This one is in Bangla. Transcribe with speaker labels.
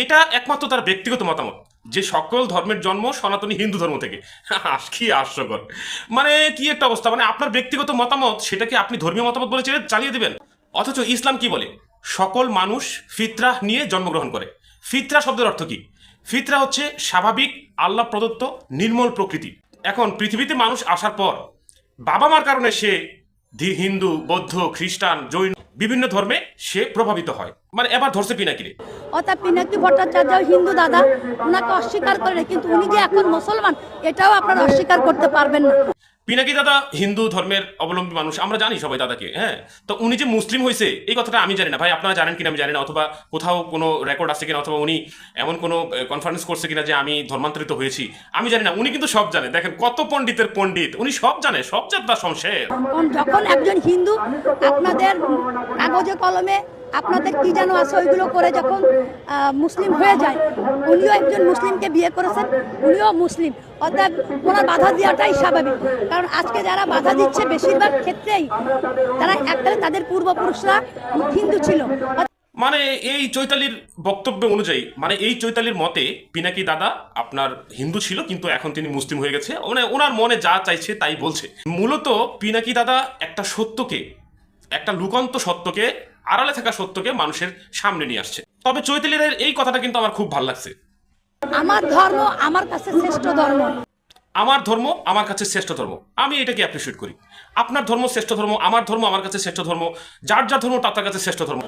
Speaker 1: এটা একমাত্র তার ব্যক্তিগত মতামত যে সকল ধর্মের জন্ম সনাতনী হিন্দু ধর্ম থেকে। কি হাস্যকর! মানে কি একটা অবস্থা! মানে আপনার ব্যক্তিগত মতামত সেটাকে আপনি ধর্মীয় মতামত বলে চালিয়ে দিবেন। অথচ ইসলাম কি বলে? সকল মানুষ ফিতরাহ নিয়ে জন্মগ্রহণ করে। ফিতরা শব্দের অর্থ কি? ফিতরা হচ্ছে স্বাভাবিক আল্লাহ প্রদত্ত নির্মল প্রকৃতি। এখন পৃথিবীতে মানুষ আসার পর বাবা মার কারণে সে হিন্দু, বৌদ্ধ, খ্রিস্টান, জৈন বিভিন্ন ধর্মে সে প্রভাবিত হয়। মানে এবার ধরছে পিনাকিরে।
Speaker 2: অর্থাৎ পিনাকি ভট্টাচার্য হিন্দু দাদা, ওনাকে অস্বীকার করে, কিন্তু উনি যে এখন মুসলমান এটাও আপনারা অস্বীকার করতে পারবেন না।
Speaker 1: পিনাকি দাদা হিন্দু ধর্মের অবলম্বী মানুষ, আমরা জানি সবাই দাদাকে। হ্যাঁ, তো উনি যে মুসলিম হয়েছে এই কথাটা আমি জানি না ভাই, আপনারা জানেন কিনা আমি জানি না, অথবা কোথাও কোনো রেকর্ড আছে কিনা, অথবা উনি এমন কোনো কনফারেন্স করছে কিনা যে আমি ধর্মান্তরিত হয়েছি, আমি জানি না। উনি কিন্তু সব জানে। দেখেন কত পণ্ডিতের পণ্ডিত, উনি সব জানে, সব জানতা শমশের।
Speaker 2: যখন একজন হিন্দু আপনাদের কাগজে কলমে আপনাদের কি যেন আছে ওইগুলো করে যখন মুসলিম হয়ে যায়, উনিও একজন মুসলিমকে বিয়ে করেছেন, উনিও মুসলিম, অর্থাৎ ওনার বাধা দেওয়াটাই স্বাভাবিক। কারণ আজকে যারা বাধা দিচ্ছে বেশিরভাগ ক্ষেত্রেই তারা এককালে তাদের পূর্বপুরুষরা হিন্দু ছিল।
Speaker 1: মানে এই চৈতালির বক্তব্য অনুযায়ী, মানে এই চৈতালির মতে পিনাকি দাদা আপনার হিন্দু ছিল কিন্তু এখন তিনি মুসলিম হয়ে গেছে। মানে ওনার মনে যা চাইছে তাই বলছে। মূলত পিনাকি দাদা একটা সত্যকে, একটা লুকান্ত সত্যকে, আড়ালে থাকা সত্যকে মানুষের সামনে নিয়ে আসছে। তবে চৈতালির এই কথাটা কিন্তু আমার খুব ভালো লাগছে।
Speaker 2: আমার ধর্ম আমার কাছে শ্রেষ্ঠ ধর্ম।
Speaker 1: আমার ধর্ম আমার কাছে শ্রেষ্ঠ ধর্ম, আমি এটাকে অ্যাপ্রিসিয়েট করি। আপনার ধর্ম শ্রেষ্ঠ ধর্ম, আমার ধর্ম আমার কাছে শ্রেষ্ঠ ধর্ম, যার যার ধর্ম তার কাছে শ্রেষ্ঠ ধর্ম।